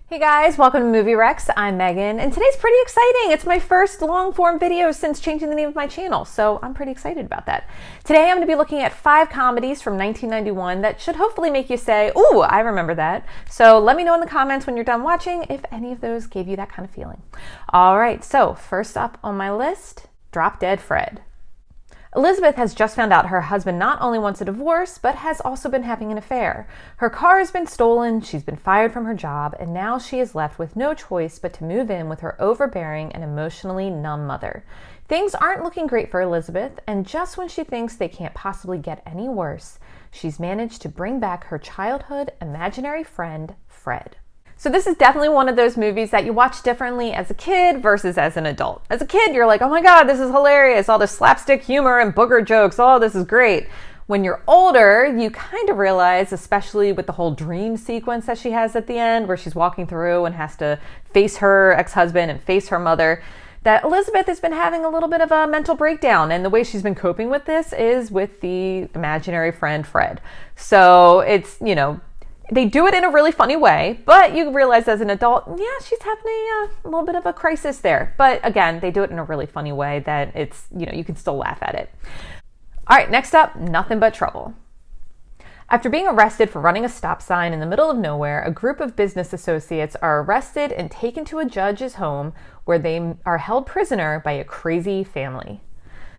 Hey guys, welcome to Movie Rex. I'm Megan, and today's pretty exciting. It's my first long-form video since changing the name of my channel, so I'm pretty excited about that. Today I'm going to be looking at 5 comedies from 1991 that should hopefully make you say, ooh, I remember that. So let me know in the comments when you're done watching if any of those gave you that kind of feeling. All right, so first up on my list, Drop Dead Fred. Elizabeth has just found out her husband not only wants a divorce, but has also been having an affair. Her car has been stolen, she's been fired from her job, and now she is left with no choice but to move in with her overbearing and emotionally numb mother. Things aren't looking great for Elizabeth, and just when she thinks they can't possibly get any worse, she's managed to bring back her childhood imaginary friend, Fred. So this is definitely one of those movies that you watch differently as a kid versus as an adult. As a kid, you're like, oh my God, this is hilarious. All this slapstick humor and booger jokes. Oh, this is great. When you're older, you kind of realize, especially with the whole dream sequence that she has at the end, where she's walking through and has to face her ex-husband and face her mother, that Elizabeth has been having a little bit of a mental breakdown. And the way she's been coping with this is with the imaginary friend, Fred. So it's, they do it in a really funny way, but you realize as an adult, yeah, she's having a little bit of a crisis there. But again, they do it in a really funny way that it's, you can still laugh at it. All right, next up, Nothing But Trouble. After being arrested for running a stop sign in the middle of nowhere, a group of business associates are arrested and taken to a judge's home where they are held prisoner by a crazy family.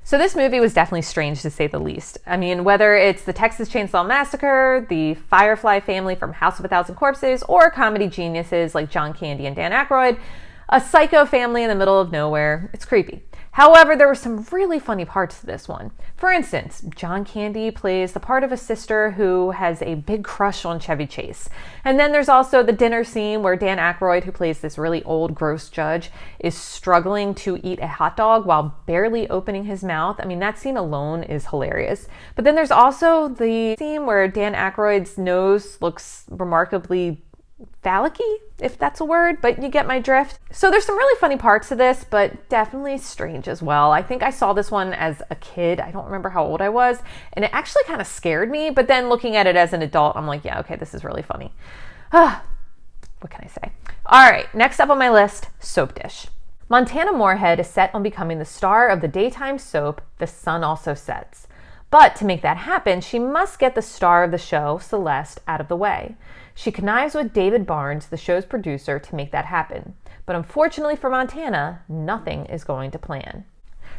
So this movie was definitely strange, to say the least. I mean, whether it's the Texas Chainsaw Massacre, the Firefly family from House of a Thousand Corpses, or comedy geniuses like John Candy and Dan Aykroyd, a psycho family in the middle of nowhere, it's creepy. However, there were some really funny parts to this one. For instance, John Candy plays the part of a sister who has a big crush on Chevy Chase. And then there's also the dinner scene where Dan Aykroyd, who plays this really old, gross judge, is struggling to eat a hot dog while barely opening his mouth. I mean, that scene alone is hilarious. But then there's also the scene where Dan Aykroyd's nose looks remarkably phallic-y, if that's a word, but you get my drift. So there's some really funny parts to this, but definitely strange as well. I think I saw this one as a kid. I don't remember how old I was, and it actually kind of scared me, but then looking at it as an adult, I'm like, yeah, okay, this is really funny. What can I say? All right, next up on my list, Soapdish. Montana Moorhead is set on becoming the star of the daytime soap The Sun Also Sets. But to make that happen, she must get the star of the show, Celeste, out of the way. She connives with David Barnes, the show's producer, to make that happen. But unfortunately for Montana, nothing is going to plan.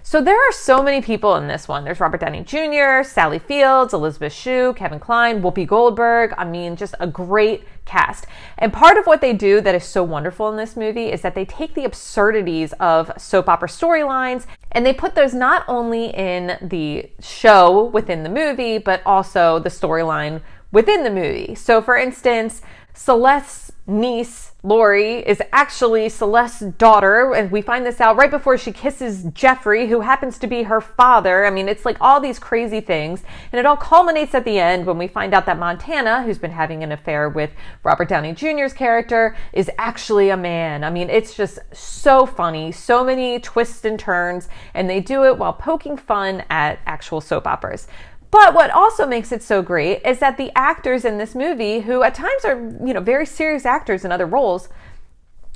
So there are so many people in this one. There's Robert Downey Jr., Sally Fields, Elizabeth Shue, Kevin Kline, Whoopi Goldberg. I mean, just a great cast. And part of what they do that is so wonderful in this movie is that they take the absurdities of soap opera storylines and they put those not only in the show within the movie, but also the storyline within the movie. So for instance, Celeste's niece, Lori, is actually Celeste's daughter, and we find this out right before she kisses Jeffrey, who happens to be her father. I mean, it's like all these crazy things, and it all culminates at the end when we find out that Montana, who's been having an affair with Robert Downey Jr.'s character, is actually a man. I mean, it's just so funny, so many twists and turns, and they do it while poking fun at actual soap operas. But what also makes it so great is that the actors in this movie, who at times are, very serious actors in other roles,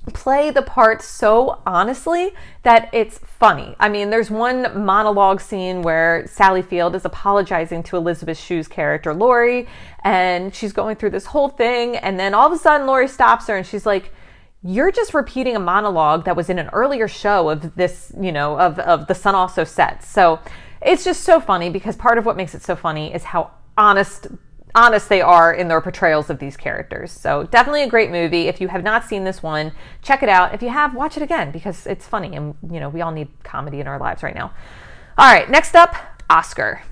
play the part so honestly that it's funny. I mean, there's one monologue scene where Sally Field is apologizing to Elizabeth Shue's character, Lori, and she's going through this whole thing, and then all of a sudden Lori stops her and she's like, you're just repeating a monologue that was in an earlier show of this, of The Sun Also Sets. So it's just so funny because part of what makes it so funny is how honest they are in their portrayals of these characters. So definitely a great movie. If you have not seen this one, check it out. If you have, watch it again because it's funny and, we all need comedy in our lives right now. All right, next up, Oscar.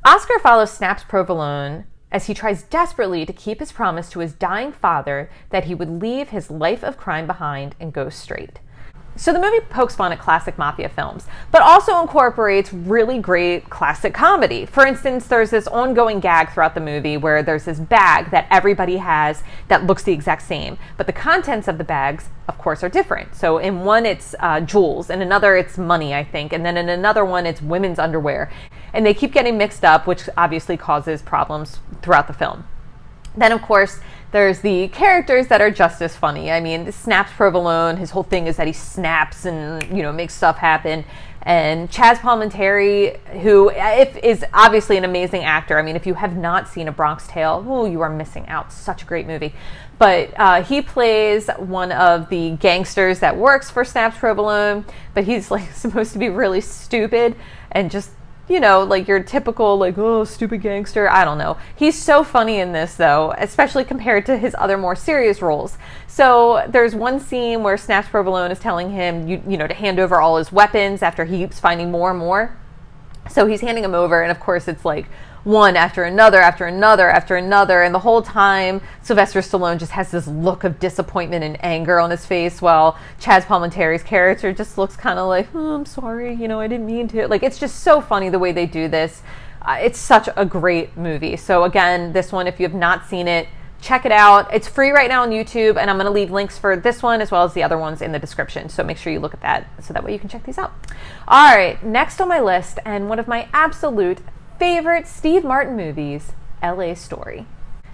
Oscar follows Snaps Provolone as he tries desperately to keep his promise to his dying father that he would leave his life of crime behind and go straight. So the movie pokes fun at classic mafia films, but also incorporates really great classic comedy. For instance, there's this ongoing gag throughout the movie where there's this bag that everybody has that looks the exact same, but the contents of the bags, of course, are different. So in one, it's jewels, in another, it's money, I think, and then in another one, it's women's underwear. And they keep getting mixed up, which obviously causes problems throughout the film. Then, of course, there's the characters that are just as funny. I mean, Snaps Provolone, his whole thing is that he snaps and, you know, makes stuff happen. And Chaz Palminteri, who is obviously an amazing actor. I mean, if you have not seen A Bronx Tale, oh, you are missing out. Such a great movie. But he plays one of the gangsters that works for Snaps Provolone, but he's like supposed to be really stupid and just, you know, like your typical, like, oh, stupid gangster. I don't know. He's so funny in this, though, especially compared to his other more serious roles. So there's one scene where Snaps Provolone is telling him, you know, to hand over all his weapons after he keeps finding more and more. So he's handing them over, and of course it's like one after another, after another, after another. And the whole time, Sylvester Stallone just has this look of disappointment and anger on his face, while Chaz Palminteri's character just looks kind of like, oh, I'm sorry, you know, I didn't mean to. Like, it's just so funny the way they do this. It's such a great movie. So again, this one, if you have not seen it, check it out. It's free right now on YouTube, and I'm going to leave links for this one as well as the other ones in the description. So make sure you look at that so that way you can check these out. All right, next on my list, and one of my absolute favorite Steve Martin movies, LA Story.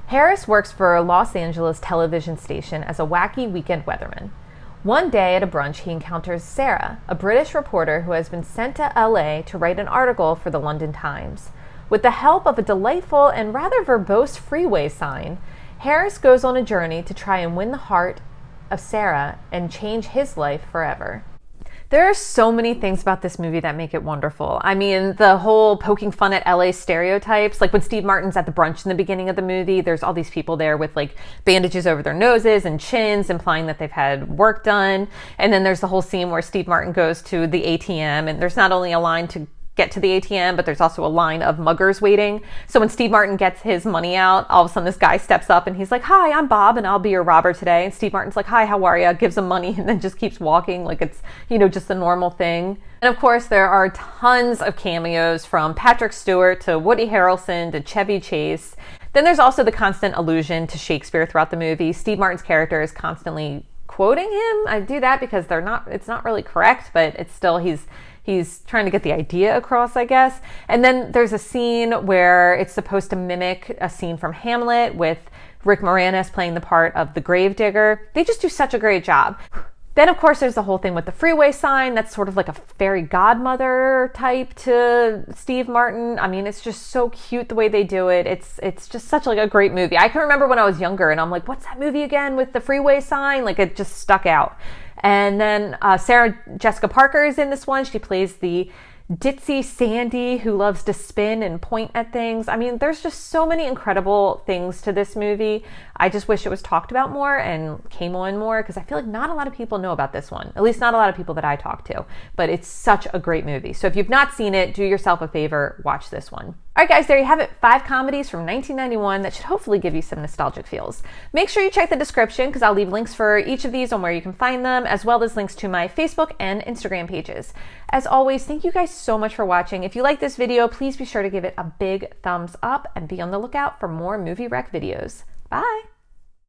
Harris works for a Los Angeles television station as a wacky weekend weatherman. One day at a brunch, he encounters Sarah, a British reporter who has been sent to LA to write an article for the London Times. With the help of a delightful and rather verbose freeway sign, Harris goes on a journey to try and win the heart of Sarah and change his life forever. There are so many things about this movie that make it wonderful. I mean, the whole poking fun at LA stereotypes, like when Steve Martin's at the brunch in the beginning of the movie, there's all these people there with like bandages over their noses and chins, implying that they've had work done. And then there's the whole scene where Steve Martin goes to the ATM, and there's not only a line to get to the ATM, but there's also a line of muggers waiting. So when Steve Martin gets his money out, all of a sudden this guy steps up and he's like, "Hi, I'm Bob and I'll be your robber today." And Steve Martin's like, "Hi, how are you?" Gives him money and then just keeps walking like it's, you know, just a normal thing. And of course, there are tons of cameos from Patrick Stewart to Woody Harrelson to Chevy Chase. Then there's also the constant allusion to Shakespeare throughout the movie. Steve Martin's character is constantly quoting him. I do that because it's not really correct, but it's still, he's trying to get the idea across, I guess. And then there's a scene where it's supposed to mimic a scene from Hamlet with Rick Moranis playing the part of the gravedigger. They just do such a great job. Then, of course, there's the whole thing with the freeway sign. That's sort of like a fairy godmother type to Steve Martin. I mean, it's just so cute the way they do it. It's just such like a great movie. I can remember when I was younger and I'm like, what's that movie again with the freeway sign? Like, it just stuck out. And then Sarah Jessica Parker is in this one. She plays the ditzy Sandy who loves to spin and point at things. I mean, there's just so many incredible things to this movie. I just wish it was talked about more and came on more, because I feel like not a lot of people know about this one. At least not a lot of people that I talk to. But it's such a great movie. So if you've not seen it, do yourself a favor, watch this one. All right, guys, there you have it. 5 comedies from 1991 that should hopefully give you some nostalgic feels. Make sure you check the description, because I'll leave links for each of these on where you can find them, as well as links to my Facebook and Instagram pages. As always, thank you guys so much for watching. If you like this video, please be sure to give it a big thumbs up and be on the lookout for more movie rec videos. Bye.